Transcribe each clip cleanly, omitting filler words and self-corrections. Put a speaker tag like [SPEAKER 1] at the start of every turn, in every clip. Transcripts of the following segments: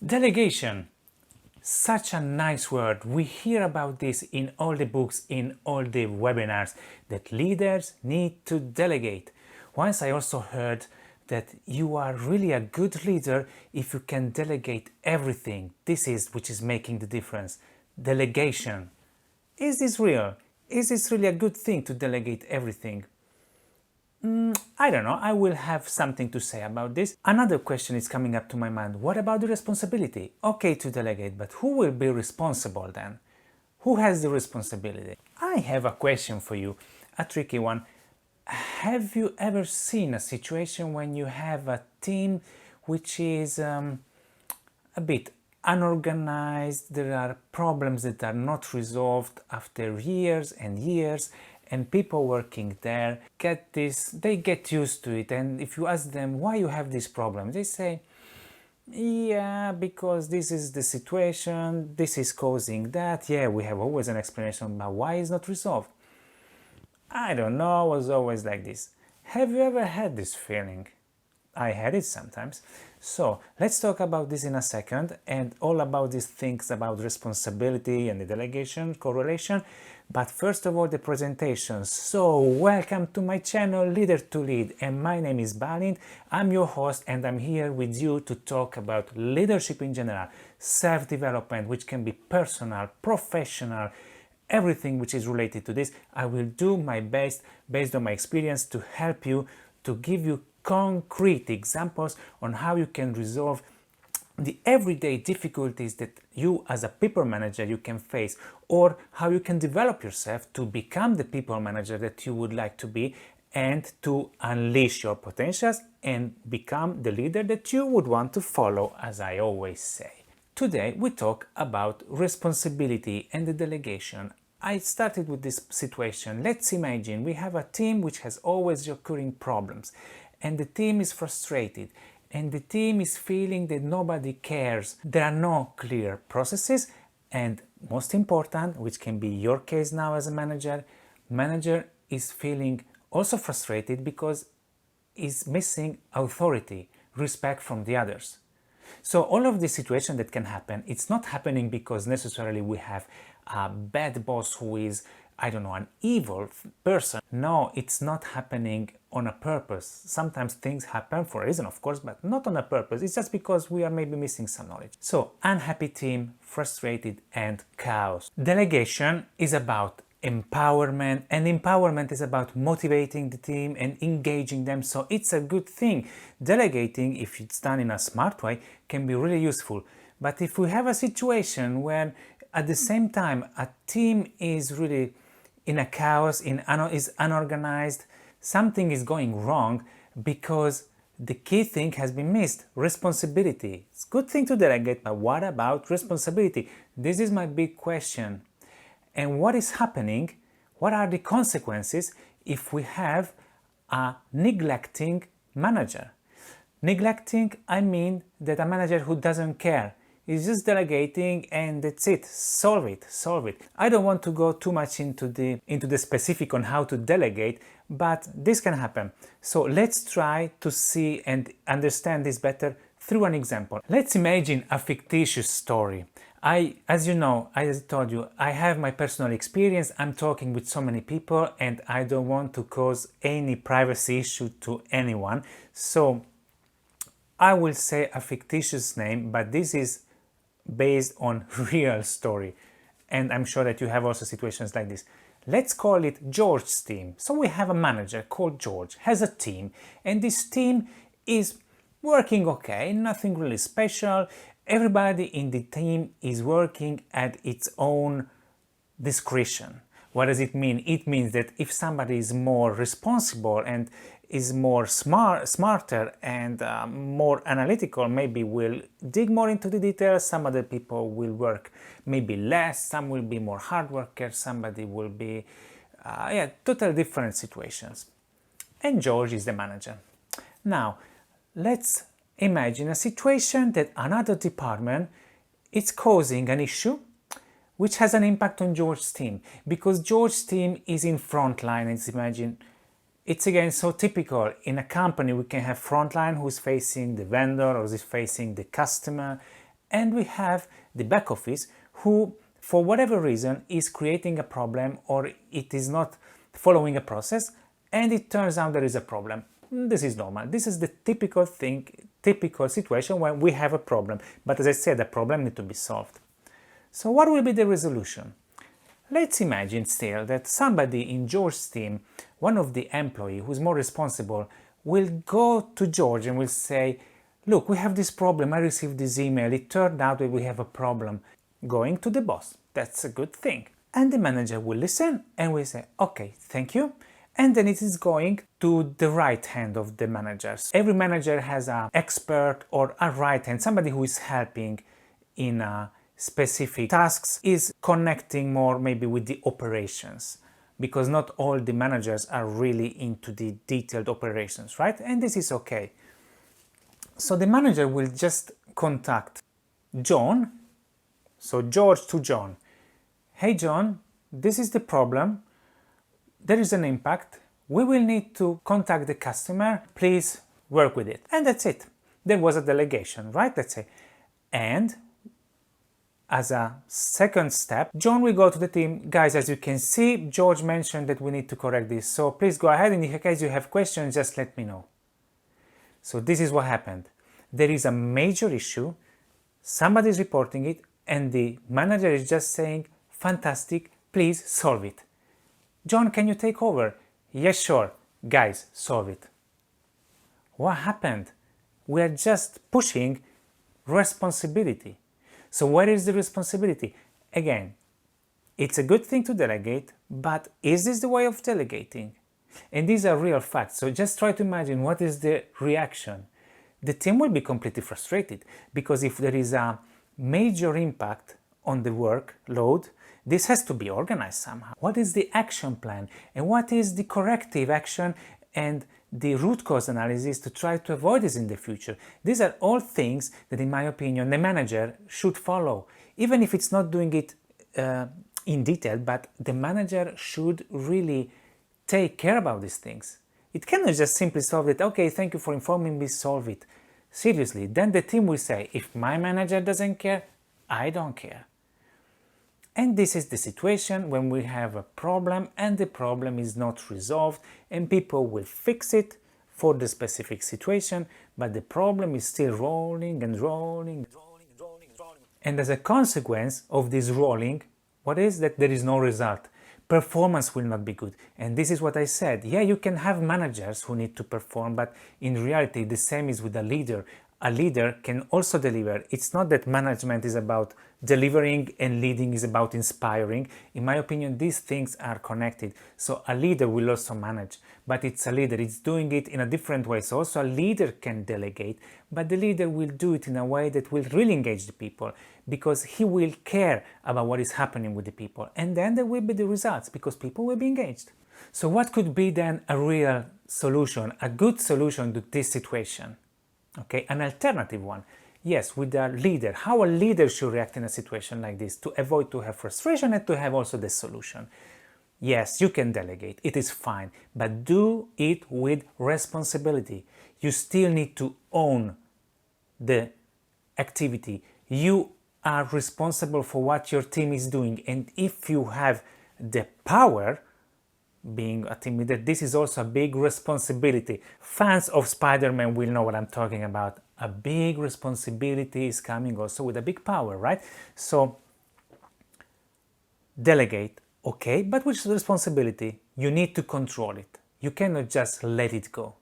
[SPEAKER 1] Delegation. Such a nice word. We hear about this in all the books, in all the webinars, that leaders need to delegate. Once I also heard that you are really a good leader if you can delegate everything. This is which is making the difference. Delegation. Is this real? Is this really a good thing to delegate everything? I don't know, I will have something to say about this. Another question is coming up to my mind. What about the responsibility? Okay to delegate, but who will be responsible then? Who has the responsibility? I have a question for you, a tricky one. Have you ever seen a situation when you have a team which is a bit unorganized, there are problems that are not resolved after years and years, and people working there they get used to it, and if you ask them why you have this problem, they say, yeah, because this is the situation, this is causing that. Yeah, we have always an explanation about why it's not resolved. I don't know, I was always like this. Have you ever had this feeling? I had it sometimes. So let's talk about this in a second, and all about these things about responsibility and the delegation correlation. But first of all, the presentation. So welcome to my channel, Leader to Lead, and my name is Balint. I'm your host, and I'm here with you to talk about leadership in general, self-development, which can be personal, professional, everything which is related to this. I will do my best based on my experience to help you, to give you concrete examples on how you can resolve the everyday difficulties that you as a people manager you can face, or how you can develop yourself to become the people manager that you would like to be, and to unleash your potentials and become the leader that you would want to follow, as I always say. Today we talk about responsibility and the delegation. I started with this situation. Let's imagine we have a team which has always recurring problems, and the team is frustrated, and the team is feeling that nobody cares. There are no clear processes, and most important, which can be your case now as a manager is feeling also frustrated because is missing authority, respect from the others. So all of this situation that can happen, it's not happening because necessarily we have a bad boss who is, I don't know, an evil person. No, it's not happening on a purpose. Sometimes things happen for a reason, of course, but not on a purpose. It's just because we are maybe missing some knowledge. So, unhappy team, frustrated, and chaos. Delegation is about empowerment, and empowerment is about motivating the team and engaging them, so it's a good thing. Delegating, if it's done in a smart way, can be really useful. But if we have a situation where at the same time a team is really in a chaos, is unorganized, something is going wrong because the key thing has been missed: responsibility. It's a good thing to delegate, but what about responsibility? This is my big question. And what is happening? What are the consequences if we have a neglecting manager? Neglecting, I mean that a manager who doesn't care, is just delegating and that's it. Solve it. I don't want to go too much into the specific on how to delegate, but this can happen. So let's try to see and understand this better through an example. Let's imagine a fictitious story. As you know, as I told you, I have my personal experience. I'm talking with so many people and I don't want to cause any privacy issue to anyone. So I will say a fictitious name, but this is based on real story. And I'm sure that you have also situations like this. Let's call it George's team. So we have a manager called George, has a team, and this team is working okay, nothing really special. Everybody in the team is working at its own discretion. What does it mean? It means that if somebody is more responsible and is more smarter and more analytical, maybe will dig more into the details. Some other people will work maybe less, some will be more hard workers, somebody will be, totally different situations. And George is the manager. Now, let's imagine a situation that another department is causing an issue which has an impact on George's team, because George's team is in frontline. And imagine, it's again so typical in a company. We can have frontline who's facing the vendor or is facing the customer, and we have the back office who, for whatever reason, is creating a problem or it is not following a process, and it turns out there is a problem. This is normal. This is the typical situation when we have a problem. But as I said, the problem needs to be solved. So what will be the resolution? Let's imagine still that somebody in George's team, one of the employees who's more responsible, will go to George and will say, look, we have this problem, I received this email, it turned out that we have a problem. Going to the boss, that's a good thing. And the manager will listen and will say, okay, thank you. And then it is going to the right hand of the managers. Every manager has an expert or a right hand, somebody who is helping in specific tasks, is connecting more maybe with the operations, because not all the managers are really into the detailed operations, right? And this is okay. So the manager will just contact John, so George to John. Hey John, this is the problem. There is an impact. We will need to contact the customer. Please work with it. And that's it. There was a delegation, right? Let's say. And as a second step, John will go to the team. Guys, as you can see, George mentioned that we need to correct this. So please go ahead, and in case you have questions, just let me know. So this is what happened. There is a major issue. Somebody is reporting it, and the manager is just saying, fantastic, please solve it. John, can you take over? Yes, sure. Guys, solve it. What happened? We are just pushing responsibility. So where is the responsibility? Again, it's a good thing to delegate, but is this the way of delegating? And these are real facts. So just try to imagine what is the reaction. The team will be completely frustrated, because if there is a major impact on the workload, this has to be organized somehow. What is the action plan, and what is the corrective action and the root cause analysis to try to avoid this in the future? These are all things that, in my opinion, the manager should follow, even if it's not doing it in detail, but the manager should really take care about these things. It cannot just simply solve it, okay, thank you for informing me, solve it. Seriously, then the team will say, if my manager doesn't care, I don't care. And this is the situation when we have a problem and the problem is not resolved, and people will fix it for the specific situation, but the problem is still rolling and rolling and rolling and rolling and rolling. And as a consequence of this rolling, what is that? There is no result. Performance will not be good. And this is what I said. Yeah, you can have managers who need to perform, but in reality, the same is with a leader. A leader can also deliver. It's not that management is about delivering and leading is about inspiring. In my opinion, these things are connected. So a leader will also manage, but it's a leader. It's doing it in a different way. So also a leader can delegate, but the leader will do it in a way that will really engage the people, because he will care about what is happening with the people. And then there will be the results, because people will be engaged. So what could be then a real solution, a good solution to this situation? Okay, an alternative one. Yes, with a leader, how a leader should react in a situation like this to avoid to have frustration and to have also the solution. Yes, you can delegate, it is fine, but do it with responsibility. You still need to own the activity. You are responsible for what your team is doing, and if you have the power, being a team leader, this is also a big responsibility. Fans of Spider-Man will know what I'm talking about. A big responsibility is coming also with a big power, right? So delegate, okay, but with responsibility, you need to control it. You cannot just let it go.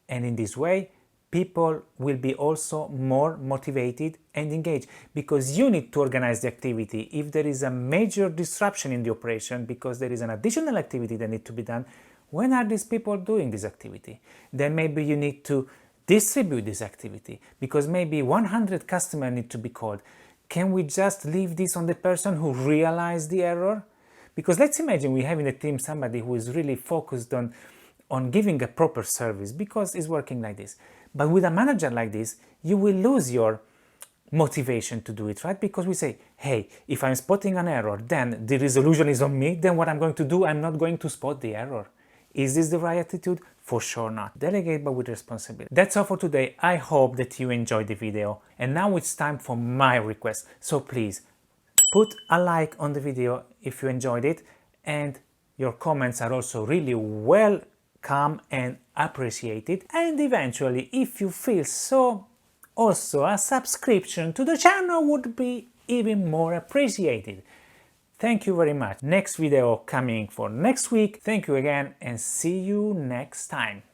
[SPEAKER 1] And in this way, people will be also more motivated and engaged, because you need to organize the activity. If there is a major disruption in the operation because there is an additional activity that needs to be done, when are these people doing this activity? Then maybe you need to distribute this activity, because maybe 100 customers need to be called. Can we just leave this on the person who realized the error? Because let's imagine we have in the team somebody who is really focused on giving a proper service because it's working like this. But with a manager like this, you will lose your motivation to do it, right? Because we say, hey, if I'm spotting an error, then the resolution is on me, then what I'm going to do, I'm not going to spot the error. Is this the right attitude? For sure not. Delegate but with responsibility. That's all for today. I hope that you enjoyed the video. And now it's time for my request. So please, put a like on the video if you enjoyed it, and your comments are also really welcome and appreciated. And eventually, if you feel so, also a subscription to the channel would be even more appreciated. Thank you very much. Next video coming for next week. Thank you again and see you next time.